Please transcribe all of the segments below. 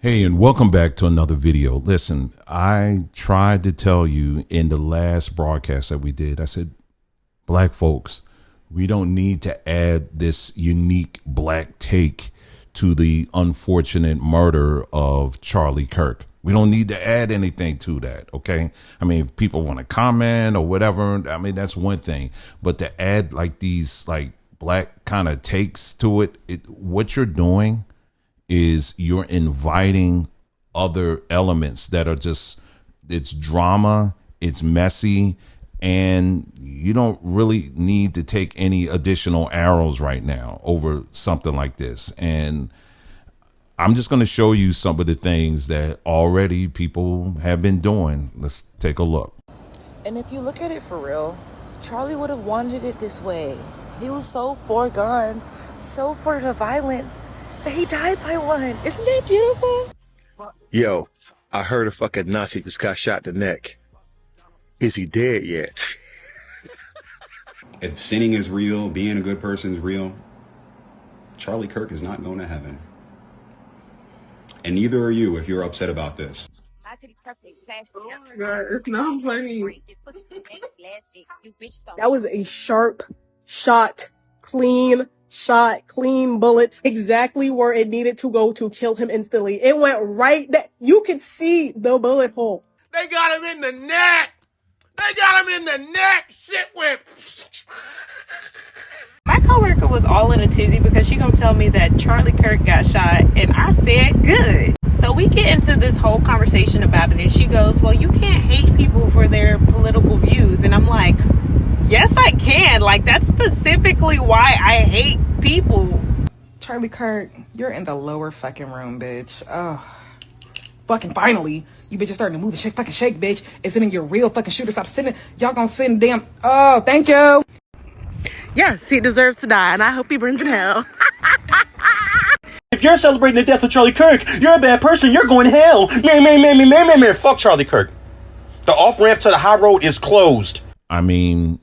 Hey, and welcome back to another video. Listen, I tried to tell you in the last broadcast that we did, I said, black folks, we don't need to add this unique black take to the unfortunate murder of Charlie Kirk. We don't need to add anything to that, okay? I mean, if people want to comment or whatever, I mean, that's one thing. But to add like these like black kind of takes to it, what you're doing is you're inviting other elements that are just, it's drama, it's messy, and you don't really need to take any additional arrows right now over something like this. And I'm just going to show you some of the things that already people have been doing. Let's take a look. And if you look at it for real, Charlie would have wanted it this way. He was so for guns, so for the violence, that he died by one. Isn't that beautiful? Yo, I heard a fucking Nazi just got shot in the neck. Is he dead yet? If sinning is real, being a good person is real, Charlie Kirk is not going to heaven. And neither are you if you're upset about this. Oh my god, it's not funny. That was a sharp shot, clean shot, clean bullets, exactly where it needed to go to kill him instantly. It went right there. You could see the bullet hole. They got him in the neck. They got him in the neck. Shit went. My coworker was all in a tizzy because she gonna tell me that Charlie Kirk got shot, and I said good. So we get into this whole conversation about it, and she goes, well, you can't hate people for their political views. And I'm like, yes, I can. Like, that's specifically why I hate people. Charlie Kirk, you're in the lower fucking room, bitch. Oh, fucking finally. You bitches starting to move and shake, fucking shake, bitch. It's in your real fucking shooter. Stop sitting. Y'all gonna sit in damn. Oh, thank you. Yes, he deserves to die, and I hope he burns in hell. If you're celebrating the death of Charlie Kirk, you're a bad person. You're going to hell. Man. Fuck Charlie Kirk. The off-ramp to the high road is closed. I mean,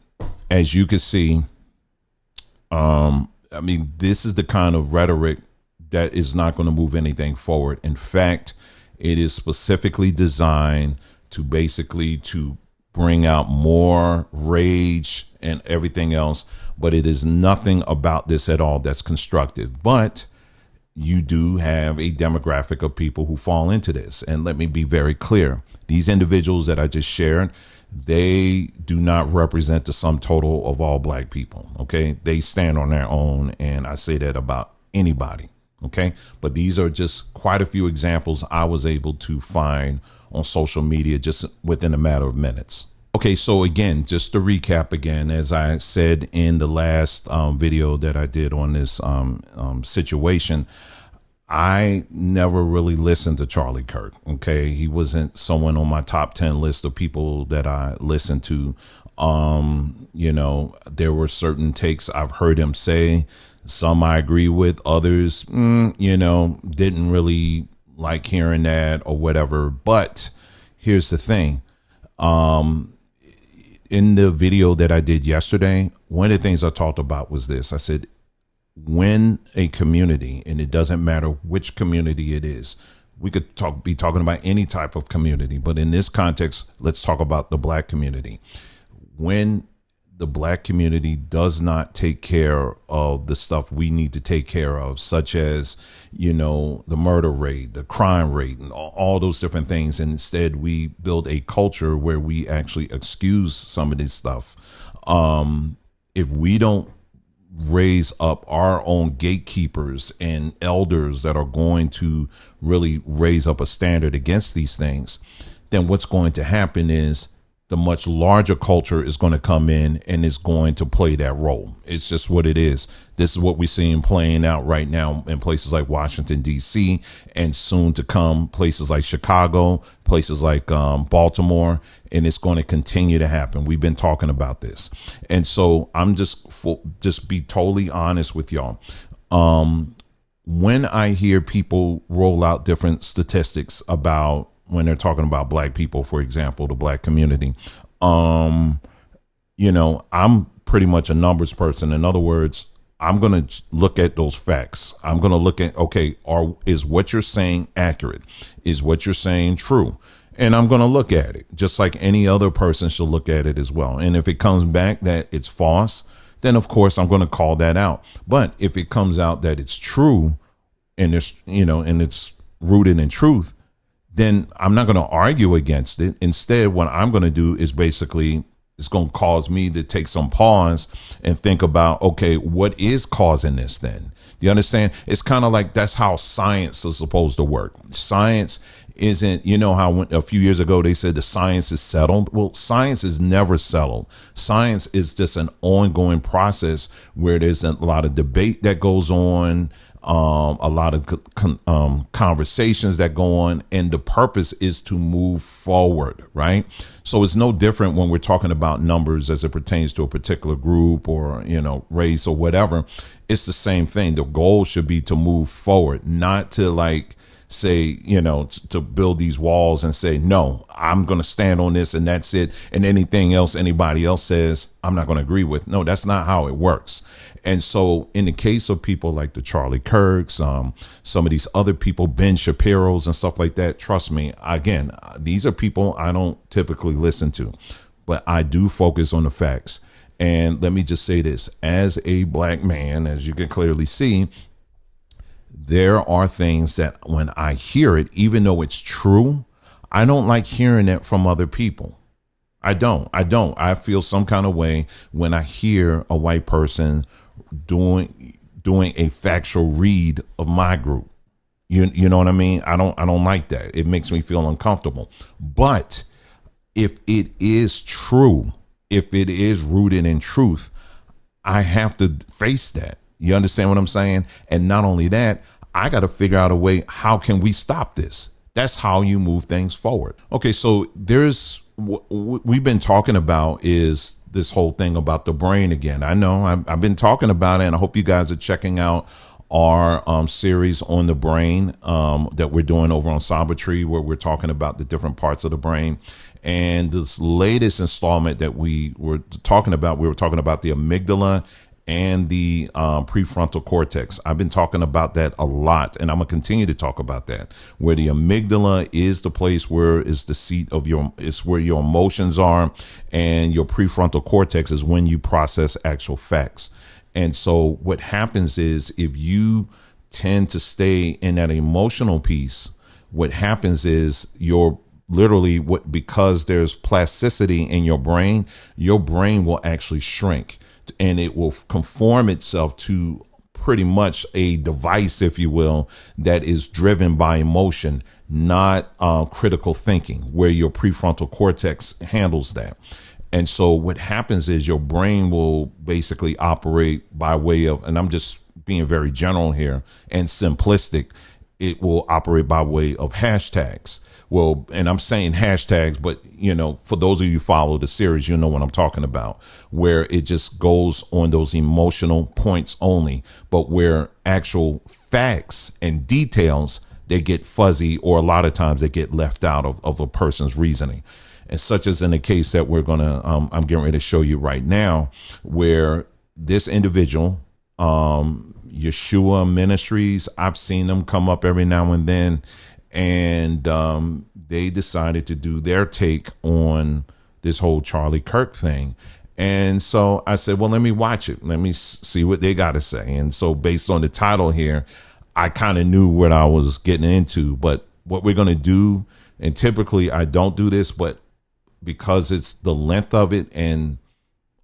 as you can see, this is the kind of rhetoric that is not going to move anything forward. In fact, it is specifically designed to bring out more rage and everything else, but it is nothing about this at all that's constructive. But you do have a demographic of people who fall into this. And let me be very clear. These individuals that I just shared, they do not represent the sum total of all black people. Okay. They stand on their own. And I say that about anybody. Okay. But these are just quite a few examples I was able to find on social media just within a matter of minutes. Okay, so again, just to recap again, as I said in the last video that I did on this situation, I never really listened to Charlie Kirk. Okay, he wasn't someone on my top 10 list of people that I listened to. There were certain takes I've heard him say. Some I agree with, others, didn't really like hearing that or whatever. But here's the thing. In the video that I did yesterday, one of the things I talked about was this. I said, when a community, and it doesn't matter which community it is, we could be talking about any type of community, but in this context, let's talk about the black community. When the black community does not take care of the stuff we need to take care of, such as, the murder rate, the crime rate, and all those different things. And instead, we build a culture where we actually excuse some of this stuff. If we don't raise up our own gatekeepers and elders that are going to really raise up a standard against these things, then what's going to happen is the much larger culture is going to come in and is going to play that role. It's just what it is. This is what we're seeing playing out right now in places like Washington, D.C., and soon to come places like Chicago, places like Baltimore, and it's going to continue to happen. We've been talking about this. And so I'm just be totally honest with y'all. When I hear people roll out different statistics about when they're talking about black people, for example, the black community, I'm pretty much a numbers person. In other words, I'm going to look at those facts. I'm going to look at, okay, is what you're saying accurate? Is what you're saying true? And I'm going to look at it just like any other person should look at it as well. And if it comes back that it's false, then of course I'm going to call that out. But if it comes out that it's true and it's, and it's rooted in truth, then I'm not going to argue against it. Instead, what I'm going to do is basically, it's going to cause me to take some pause and think about, okay, what is causing this then? Do you understand? It's kind of like that's how science is supposed to work. Science isn't, how a few years ago they said the science is settled. Well, science is never settled. Science is just an ongoing process where there's a lot of debate that goes on, a lot of conversations that go on, and the purpose is to move forward, right? So it's no different when we're talking about numbers as it pertains to a particular group or, race or whatever. It's the same thing. The goal should be to move forward, not to say, to build these walls and say, no, I'm going to stand on this and that's it. And anything else anybody else says, I'm not going to agree with. No, that's not how it works. And so in the case of people like the Charlie Kirks, some of these other people, Ben Shapiro's and stuff like that, trust me, again, these are people I don't typically listen to, but I do focus on the facts. And let me just say this, as a black man, as you can clearly see, there are things that when I hear it, even though it's true, I don't like hearing it from other people. I don't. I feel some kind of way when I hear a white person doing a factual read of my group. You know what I mean? I don't like that. It makes me feel uncomfortable. But if it is true, if it is rooted in truth, I have to face that. You understand what I'm saying? And not only that, I got to figure out a way, how can we stop this? That's how you move things forward. Okay, so there's what we've been talking about is this whole thing about the brain again. I know I've been talking about it, and I hope you guys are checking out our series on the brain that we're doing over on Samba Tree, where we're talking about the different parts of the brain. And this latest installment that we were talking about the amygdala and the prefrontal cortex. I've been talking about that a lot, and I'm gonna continue to talk about that, where the amygdala is the place where is the seat of it's where your emotions are, and your prefrontal cortex is when you process actual facts. And so what happens is, if you tend to stay in that emotional piece, what happens is because there's plasticity in your brain will actually shrink, and it will conform itself to pretty much a device, if you will, that is driven by emotion, not critical thinking, where your prefrontal cortex handles that. And so what happens is your brain will basically operate by way of, and I'm just being very general here and simplistic, it will operate by way of hashtags. Well, and I'm saying hashtags, but, for those of you who follow the series, you know what I'm talking about, where it just goes on those emotional points only, but where actual facts and details, they get fuzzy, or a lot of times they get left out of a person's reasoning. And such as in the case that I'm getting ready to show you right now, where this individual, Yeshua Ministries, I've seen them come up every now and then, and they decided to do their take on this whole Charlie Kirk thing. And so I said, well, let me watch it. Let me see what they got to say. And so based on the title here, I kind of knew what I was getting into. But what we're going to do, and typically I don't do this, but because it's the length of it and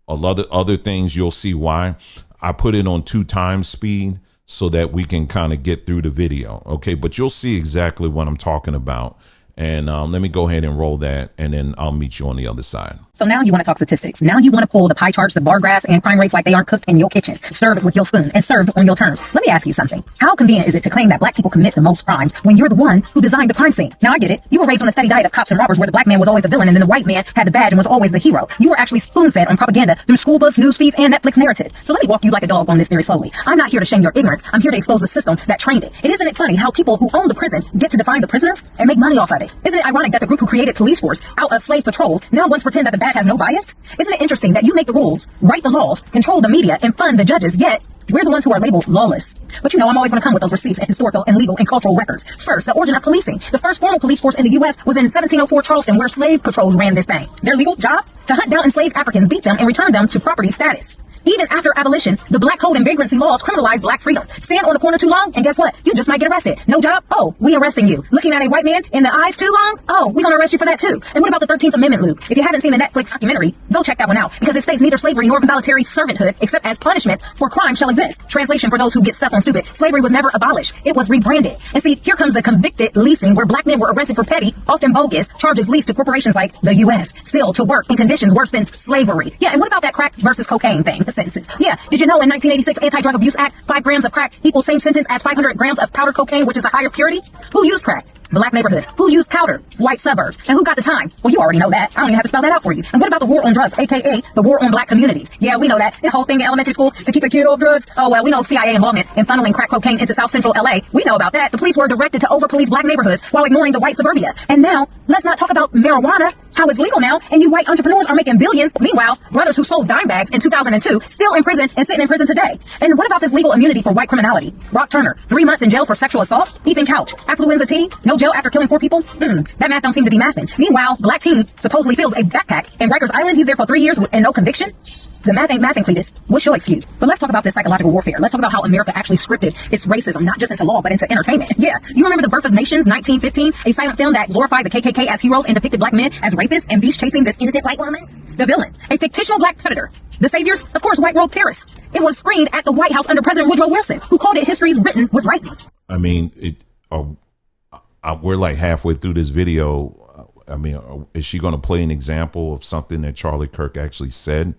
a lot of other things, you'll see why. I put it on 2x speed so that we can kind of get through the video. Okay, but you'll see exactly what I'm talking about. And let me go ahead and roll that, and then I'll meet you on the other side. So now you want to talk statistics. Now you want to pull the pie charts, the bar graphs, and crime rates like they aren't cooked in your kitchen, served with your spoon, and served on your terms. Let me ask you something. How convenient is it to claim that black people commit the most crimes when you're the one who designed the crime scene? Now I get it. You were raised on a steady diet of cops and robbers where the black man was always the villain and then the white man had the badge and was always the hero. You were actually spoon-fed on propaganda through school books, news feeds, and Netflix narrative. So let me walk you like a dog on this very slowly. I'm not here to shame your ignorance. I'm here to expose the system that trained it. Isn't it funny how people who own the prison get to define the prisoner and make money off of it? Isn't it ironic that the group who created police force out of slave patrols now wants to pretend that the bad has no bias? Isn't it interesting that you make the rules, write the laws, control the media, and fund the judges, yet We're the ones who are labeled lawless. But you know, I'm always going to come with those receipts and historical and legal and cultural records. First, the origin of policing. The first formal police force in the U.S. was in 1704 Charleston, where slave patrols ran this thing. Their legal job? To hunt down enslaved Africans, beat them, and return them to property status. Even after abolition, the black code and vagrancy laws criminalized black freedom. Stand on the corner too long, and guess what? You just might get arrested. No job? Oh, we arresting you. Looking at a white man in the eyes too long? Oh, we gonna arrest you for that too. And what about the 13th Amendment, Luke? If you haven't seen the Netflix documentary, go check that one out, because it states neither slavery nor voluntary servanthood, except as punishment for crime, shall exist. Translation for those who get stuck on stupid. Slavery was never abolished. It was rebranded. And see, here comes the convicted leasing, where black men were arrested for petty, often bogus, charges leased to corporations like the U.S., still to work in conditions worse than slavery. Yeah, and what about that crack versus cocaine thing? The sentences. Yeah, did you know in 1986 Anti-Drug Abuse Act, 5 grams of crack equals same sentence as 500 grams of powder cocaine, which is a higher purity? Who used crack? Black neighborhoods. Who used powder? White suburbs. And who got the time? Well, you already know that. I don't even have to spell that out for you. And what about the war on drugs, aka the war on black communities? Yeah, we know that. The whole thing in elementary school to keep a kid off drugs. Oh, well, we know CIA involvement in funneling crack cocaine into South Central LA. We know about that. The police were directed to over-police black neighborhoods while ignoring the white suburbia. And now, let's not talk about marijuana, how it's legal now, and you white entrepreneurs are making billions. Meanwhile, brothers who sold dime bags in 2002 still in prison and sitting in prison today. And what about this legal immunity for white criminality? Rock Turner, 3 months in jail for sexual assault. Ethan Couch, affluenza T, no jail after killing 4 people. That math don't seem to be mathing. Meanwhile, black teen supposedly steals a backpack in Rikers Island. He's there for 3 years and no conviction. The math ain't mathing, Cletus. What's your excuse? But let's talk about this psychological warfare. Let's talk about how America actually scripted its racism, not just into law, but into entertainment. Yeah, you remember The Birth of Nations, 1915? A silent film that glorified the KKK as heroes and depicted black men as rapists and beasts chasing this innocent white woman? The villain, a fictional black predator. The saviors, of course, white robe terrorists. It was screened at the White House under President Woodrow Wilson, who called it history written with lightning. I mean, we're like halfway through this video. I mean, is she going to play an example of something that Charlie Kirk actually said?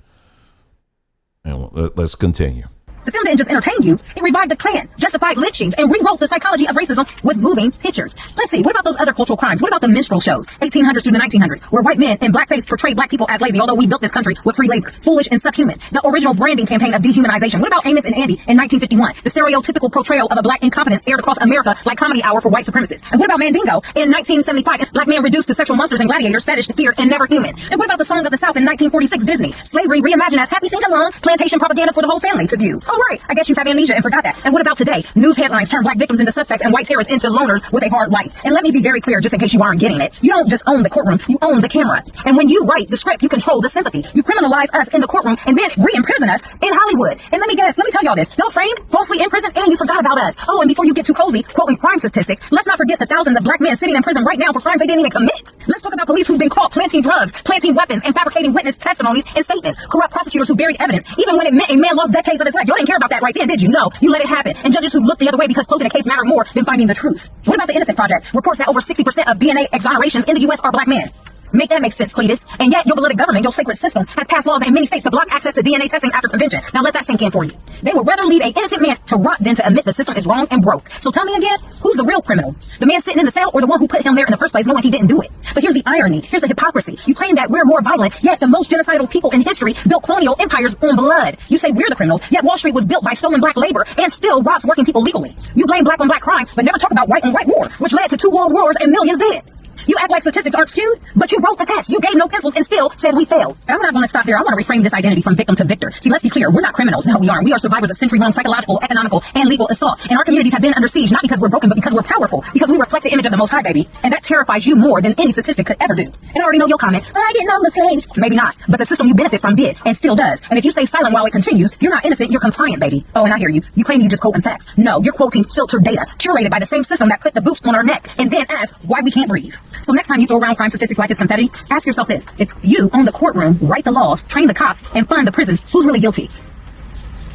And let's continue. The film didn't just entertain you, it revived the Klan, justified lynchings, and rewrote the psychology of racism with moving pictures. Let's see, what about those other cultural crimes? What about the minstrel shows, 1800s through the 1900s, where white men in blackface portrayed black people as lazy, although we built this country with free labor, foolish and subhuman? The original branding campaign of dehumanization. What about Amos and Andy in 1951? The stereotypical portrayal of a black incompetence aired across America like Comedy Hour for white supremacists. And what about Mandingo in 1975? Black men reduced to sexual monsters and gladiators, fetish, feared, and never human. And what about the Song of the South in 1946 Disney? Slavery reimagined as happy sing-along, plantation propaganda for the whole family to view. Oh right, I guess you have amnesia and forgot that. And what about today? News headlines turn black victims into suspects and white terrorists into loners with a hard life. And let me be very clear, just in case you aren't getting it. You don't just own the courtroom, you own the camera. And when you write the script, you control the sympathy. You criminalize us in the courtroom and then re-imprison us in Hollywood. And let me tell y'all this. Y'all framed, falsely in prison, and you forgot about us. Oh, and before you get too cozy, quoting crime statistics, let's not forget the thousands of black men sitting in prison right now for crimes they didn't even commit. Let's talk about police who've been caught planting drugs, planting weapons, and fabricating witness testimonies and statements. Corrupt prosecutors who buried evidence, even when it meant a man lost decades of his life. Y'all didn't care about that right then, did you? No, you let it happen. And judges who looked the other way because closing a case mattered more than finding the truth. What about the Innocent Project? Reports that over 60% of DNA exonerations in the U.S. are black men. Make that make sense, Cletus. And yet, your beloved government, your sacred system, has passed laws in many states to block access to DNA testing after convention. Now let that sink in for you. They would rather leave an innocent man to rot than to admit the system is wrong and broke. So tell me again, who's the real criminal? The man sitting in the cell or the one who put him there in the first place knowing he didn't do it? But here's the irony. Here's the hypocrisy. You claim that we're more violent, yet the most genocidal people in history built colonial empires on blood. You say we're the criminals, yet Wall Street was built by stolen black labor and still robs working people legally. You blame black on black crime, but never talk about white on white war, which led to 2 world wars and millions dead. You act like statistics aren't skewed, but you wrote the test. You gave no pencils and still said we failed. And I'm not going to stop there. I want to reframe this identity from victim to victor. See, let's be clear. We're not criminals. No, we aren't. We are survivors of century-long psychological, economical, and legal assault. And our communities have been under siege, not because we're broken, but because we're powerful. Because we reflect the image of the Most High, baby. And that terrifies you more than any statistic could ever do. And I already know your comment. I didn't know the slaves. Maybe not. But the system you benefit from did, and still does. And if you stay silent while it continues, you're not innocent, you're compliant, baby. Oh, and I hear you. You claim you just quoting facts. No, you're quoting filtered data, curated by the same system that put the boots on our neck, and then ask why we can't breathe. So next time you throw around crime statistics like it's confetti, ask yourself this. If you own the courtroom, write the laws, train the cops, and fund the prisons, who's really guilty?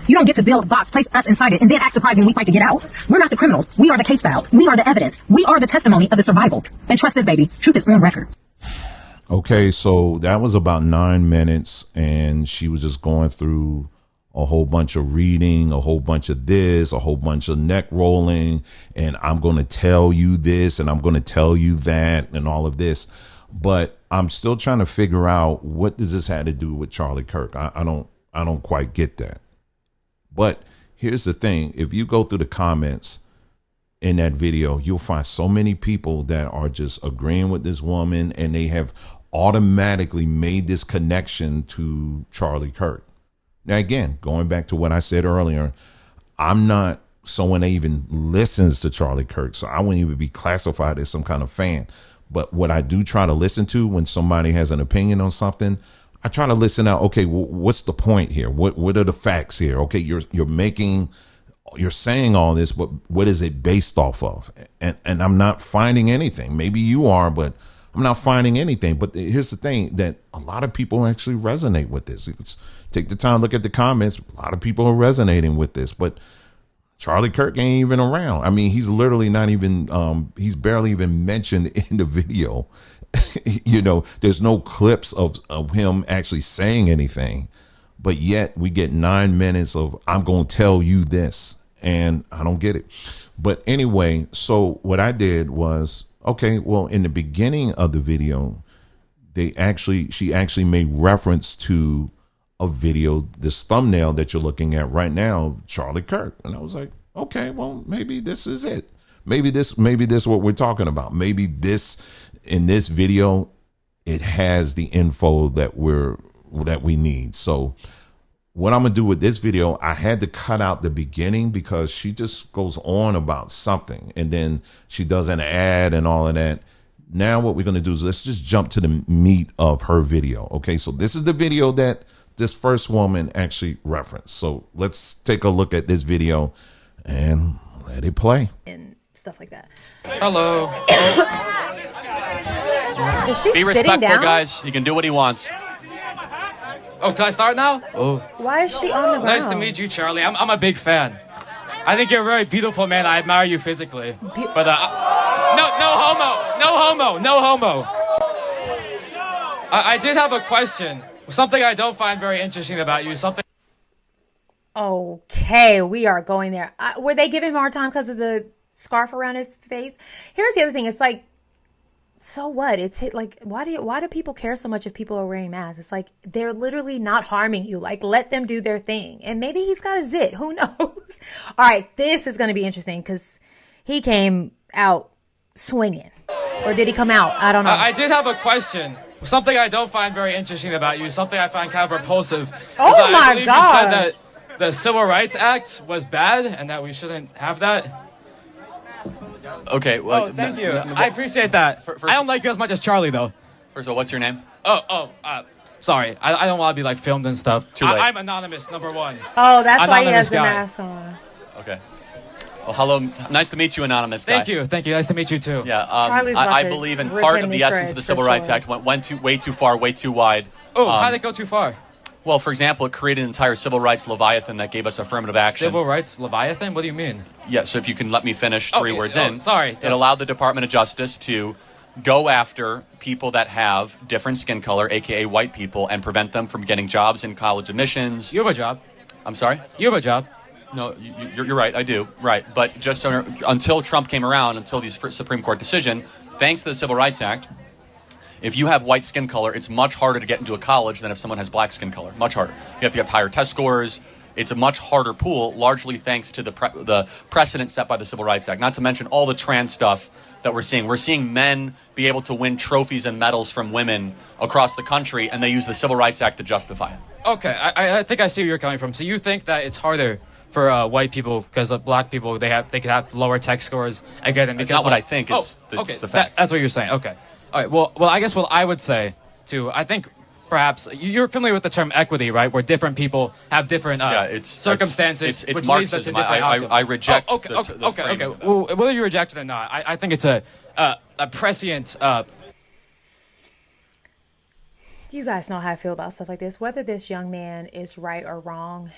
You don't get to build a box, place us inside it, and then act surprised when we fight to get out. We're not the criminals. We are the case file. We are the evidence. We are the testimony of the survival. And trust this, baby. Truth is on record. Okay, so that was about 9 minutes, and she was just going through a whole bunch of reading, a whole bunch of this, a whole bunch of neck rolling, and I'm going to tell you this, and I'm going to tell you that, and all of this. But I'm still trying to figure out, what does this have to do with Charlie Kirk? I don't quite get that. But here's the thing. If you go through the comments in that video, you'll find so many people that are just agreeing with this woman, and they have automatically made this connection to Charlie Kirk. Now, again, going back to what I said earlier, I'm not someone that even listens to Charlie Kirk, so I wouldn't even be classified as some kind of fan. But what I do try to listen to when somebody has an opinion on something, I try to listen out. Okay, what's the point here? What are the facts here? Okay, you're saying all this, but what is it based off of? And I'm not finding anything. Maybe you are, but I'm not finding anything. But here's the thing, that a lot of people actually resonate with this. Take the time, look at the comments. A lot of people are resonating with this, but Charlie Kirk ain't even around. I mean, he's literally not even, he's barely even mentioned in the video. There's no clips of him actually saying anything, but yet we get 9 minutes of, I'm going to tell you this, and I don't get it. But anyway, so what I did was, okay, well, in the beginning of the video, she actually made reference to a video, this thumbnail that you're looking at right now, Charlie Kirk. And I was like, okay, well, maybe this is it. Maybe this is what we're talking about. Maybe in this video, it has the info that we need. So what I'm going to do with this video, I had to cut out the beginning because she just goes on about something and then she does an ad and all of that. Now what we're going to do is let's just jump to the meat of her video. Okay, so this is the video that this first woman actually referenced. So let's take a look at this video and let it play. And stuff like that. Hello. Is she Be sitting respectful, down? guys. He can do what he wants. Oh, can I start now? Oh. Why is she on the ground? Nice to meet you, Charlie. I'm a big fan. I think you're a very beautiful man. I admire you physically. But no homo. I did have a question. Something I don't find very interesting about you. Okay, we are going there. Were they giving him a hard time because of the scarf around his face? Here's the other thing. It's like, so what? It's like, why do people care so much if people are wearing masks? It's like, they're literally not harming you. Like, let them do their thing. And maybe he's got a zit. Who knows? All right, this is going to be interesting because he came out swinging. Or did he come out? I don't know. I did have a question. Something I don't find very interesting about you. Something I find kind of repulsive. Oh my God! You said that the Civil Rights Act was bad and that we shouldn't have that. Okay, well... thank you. I appreciate that. I don't like you as much as Charlie, though. First of all, what's your name? Sorry. I don't want to be, like, filmed and stuff. Too late. I'm anonymous, number one. Oh, that's why he has the guy. mask on. Okay. Well, hello. Nice to meet you, anonymous guy. Thank you. Nice to meet you, too. Yeah, I believe in part of the essence of the Civil Rights Act went way too far, way too wide. Oh, how did it go too far? Well, for example, it created an entire civil rights leviathan that gave us affirmative action. Civil rights leviathan? What do you mean? Yeah, so if you can let me finish three words in. Sorry. It allowed the Department of Justice to go after people that have different skin color, a.k.a. white people, and prevent them from getting jobs in college admissions. You have a job. I'm sorry? You have a job. No, you're right, I do. Right, but just until Trump came around, until the Supreme Court decision, thanks to the Civil Rights Act, if you have white skin color, it's much harder to get into a college than if someone has black skin color. Much harder. You have to get higher test scores. It's a much harder pool, largely thanks to the precedent set by the Civil Rights Act. Not to mention all the trans stuff that we're seeing. We're seeing men be able to win trophies and medals from women across the country, and they use the Civil Rights Act to justify it. Okay, I think I see where you're coming from. So you think that it's harder for white people because black people they could have lower tech scores and get them? It's not what I think. It's the fact. That's what you're saying. Okay. All right. Well, I guess what I would say too. I think perhaps you're familiar with the term equity, right? Where different people have different circumstances. It's which Marxism. Leads to different I reject. Okay. Well, whether you reject it or not, I think it's a prescient. Do you guys know how I feel about stuff like this? Whether this young man is right or wrong,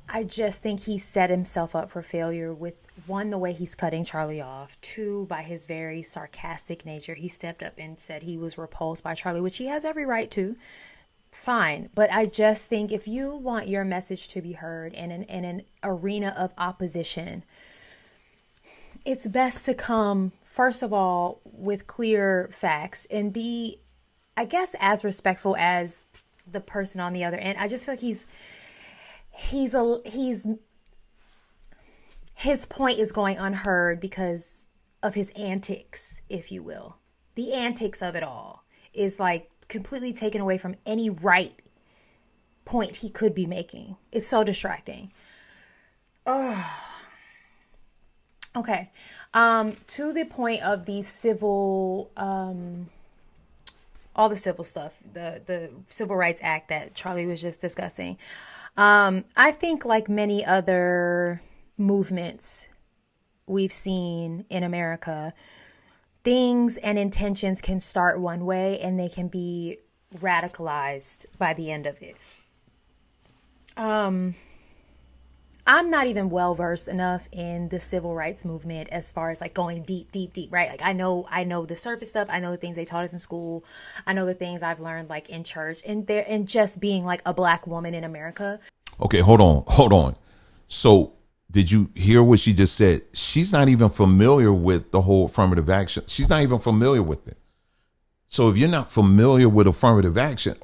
I just think he set himself up for failure with, one, the way he's cutting Charlie off. Two, by his very sarcastic nature. He stepped up and said he was repulsed by Charlie, which he has every right to. Fine. But I just think if you want your message to be heard in an arena of opposition, it's best to come, first of all, with clear facts and be, I guess, as respectful as the person on the other end. I just feel like his point is going unheard because of his antics, if you will. The antics of it all is like completely taken away from any right point he could be making. It's so distracting. Oh. Okay. To the point of the civil, all the civil stuff, the Civil Rights Act that Charlie was just discussing. I think like many other movements we've seen in America, things and intentions can start one way and they can be radicalized by the end of it. I'm not even well versed enough in the civil rights movement as far as like going deep, right? Like I know the surface stuff. I know the things they taught us in school. I know the things I've learned like in church and just being like a Black woman in America. Okay, hold on. So did you hear what she just said? She's not even familiar with the whole affirmative action. She's not even familiar with it. So if you're not familiar with affirmative action,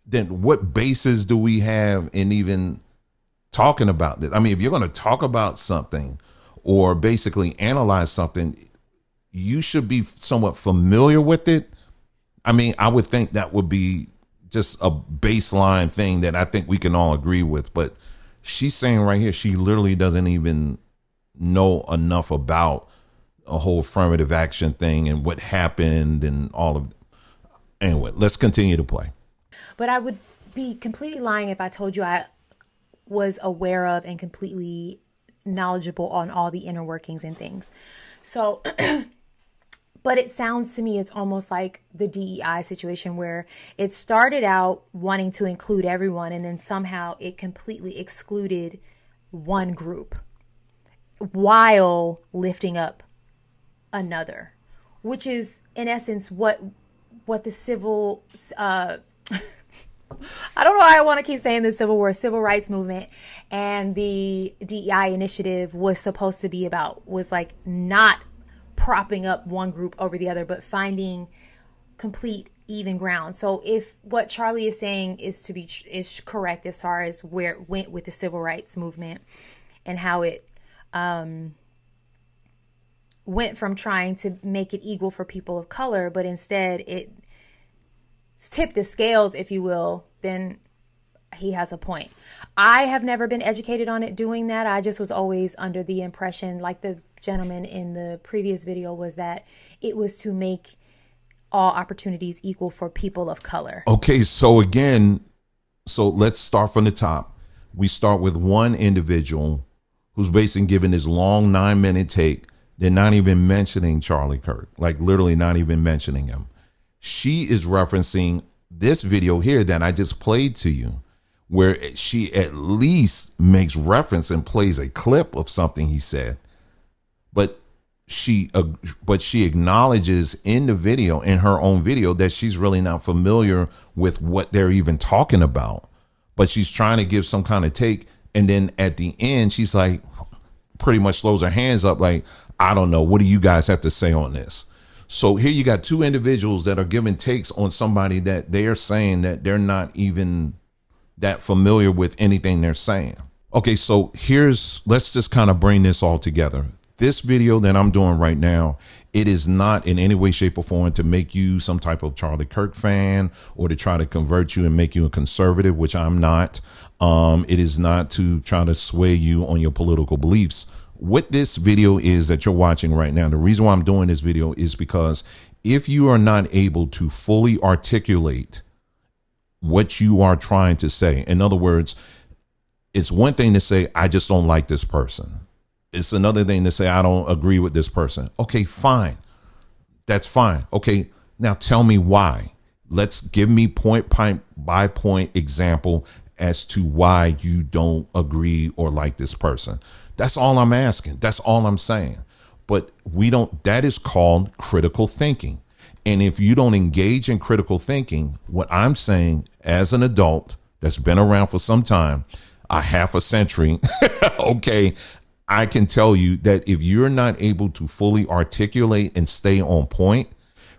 then what basis do we have in even talking about this? I mean, if you're going to talk about something or basically analyze something, you should be somewhat familiar with it. I mean, I would think that would be just a baseline thing that I think we can all agree with. But she's saying right here, she literally doesn't even know enough about a whole affirmative action thing and what happened and all of it. Anyway, let's continue to play. But I would be completely lying if I told you I was aware of and completely knowledgeable on all the inner workings and things. So, but it sounds to me, it's almost like the DEI situation where it started out wanting to include everyone and then somehow it completely excluded one group while lifting up another, which is in essence what the civil, I don't know why I want to keep saying the civil rights movement and the DEI initiative was supposed to be about, was like not propping up one group over the other, but finding complete even ground. So if what Charlie is saying is correct as far as where it went with the civil rights movement and how it went from trying to make it equal for people of color, but instead it tipped the scales, if you will, then he has a point. I have never been educated on it doing that. I just was always under the impression, like the gentleman in the previous video, was that it was to make all opportunities equal for people of color. Okay, so let's start from the top. We start with one individual who's basically giving this long 9-minute take. They're not even mentioning Charlie Kirk, like literally not even mentioning him. She is referencing this video here that I just played to you, where she at least makes reference and plays a clip of something he said, but she acknowledges in the video, in her own video, that she's really not familiar with what they're even talking about, but she's trying to give some kind of take. And then at the end, she's like, pretty much throws her hands up like, I don't know, what do you guys have to say on this? So here you got two individuals that are giving takes on somebody that they are saying that they're not even that familiar with anything they're saying. Okay, so let's just kind of bring this all together. This video that I'm doing right now, it is not in any way, shape, or form to make you some type of Charlie Kirk fan or to try to convert you and make you a conservative, which I'm not. It is not to try to sway you on your political beliefs. What this video is that you're watching right now, the reason why I'm doing this video is because if you are not able to fully articulate what you are trying to say, in other words, it's one thing to say, I just don't like this person. It's another thing to say, I don't agree with this person. Okay, fine. That's fine. Okay, now tell me why. Let's give me point by point example as to why you don't agree or like this person. That's all I'm asking. That's all I'm saying. But that is called critical thinking. And if you don't engage in critical thinking, what I'm saying as an adult that's been around for some time, a half a century, okay, I can tell you that if you're not able to fully articulate and stay on point,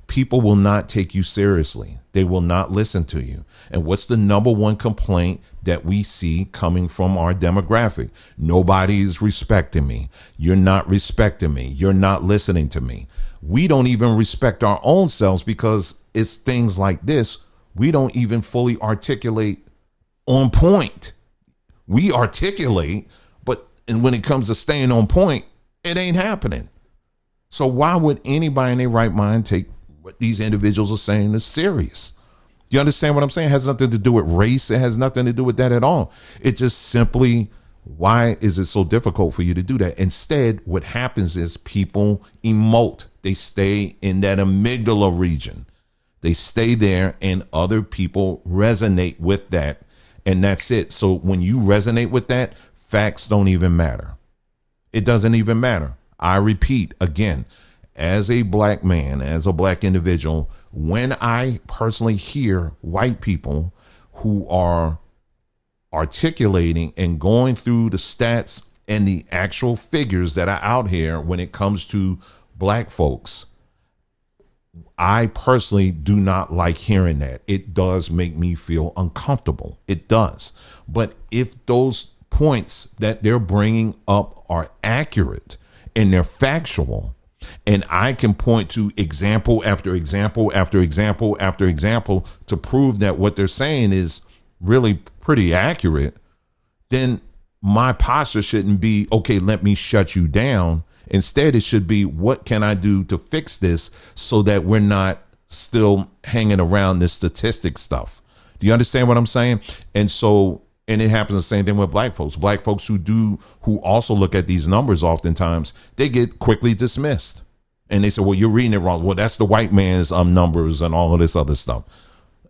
people will not take you seriously. They will not listen to you. And what's the number one complaint that we see coming from our demographic? Nobody is respecting me. You're not respecting me. You're not listening to me. We don't even respect our own selves because it's things like this. We don't even fully articulate on point. We articulate, but and when it comes to staying on point, it ain't happening. So why would anybody in their right mind take what these individuals are saying as serious? Do you understand what I'm saying? It has nothing to do with race. It has nothing to do with that at all. It just simply, why is it so difficult for you to do that? Instead, what happens is people emote. They stay in that amygdala region. They stay there and other people resonate with that. And that's it. So when you resonate with that, facts don't even matter. It doesn't even matter. I repeat again, as a black man, as a black individual, when I personally hear white people who are articulating and going through the stats and the actual figures that are out here when it comes to black folks, I personally do not like hearing that. It does make me feel uncomfortable. It does. But if those points that they're bringing up are accurate and they're factual, and I can point to example after example after example after example to prove that what they're saying is really pretty accurate, then my posture shouldn't be, okay, let me shut you down. Instead, it should be, what can I do to fix this so that we're not still hanging around this statistic stuff? Do you understand what I'm saying? And so, and it happens the same thing with black folks. Black folks who also look at these numbers oftentimes, they get quickly dismissed. And they say, well, you're reading it wrong. Well, that's the white man's numbers and all of this other stuff.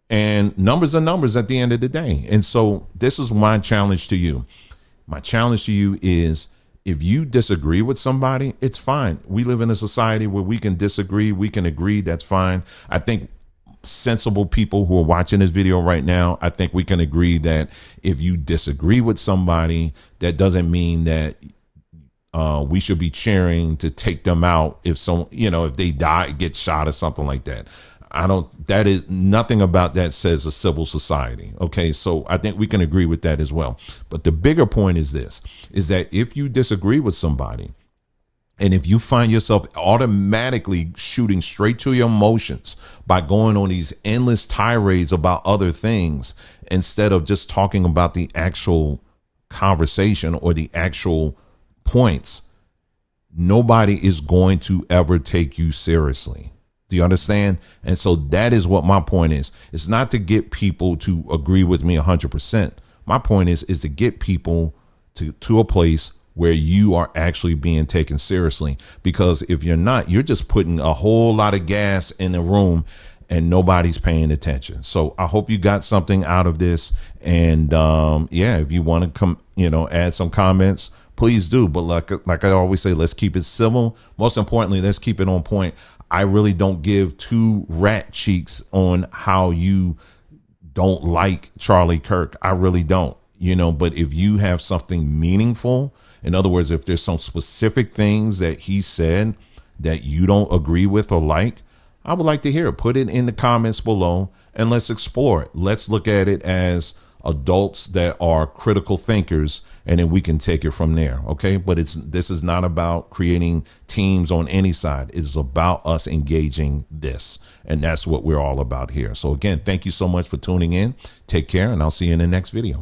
And numbers are numbers at the end of the day. And so this is my challenge to you. My challenge to you is, if you disagree with somebody, it's fine. We live in a society where we can disagree. We can agree. That's fine. I think sensible people who are watching this video right now, I think we can agree that if you disagree with somebody, that doesn't mean that we should be cheering to take them out if if they die, get shot or something like that. That is nothing about that says a civil society. Okay. So I think we can agree with that as well. But the bigger point is this, is that if you disagree with somebody, and if you find yourself automatically shooting straight to your emotions by going on these endless tirades about other things, instead of just talking about the actual conversation or the actual points, nobody is going to ever take you seriously. Do you understand? And so that is what my point is. It's not to get people to agree with me 100%. My point is to get people to a place where you are actually being taken seriously. Because if you're not, you're just putting a whole lot of gas in the room and nobody's paying attention. So I hope you got something out of this. And if you want to come, add some comments, please do. But like I always say, let's keep it civil. Most importantly, let's keep it on point. I really don't give two rat cheeks on how you don't like Charlie Kirk. I really don't, but if you have something meaningful, in other words, if there's some specific things that he said that you don't agree with or like, I would like to hear it. Put it in the comments below and let's explore it. Let's look at it as adults that are critical thinkers, and then we can take it from there. Okay. But this is not about creating teams on any side. It's about us engaging this. And that's what we're all about here. So again, thank you so much for tuning in. Take care, and I'll see you in the next video.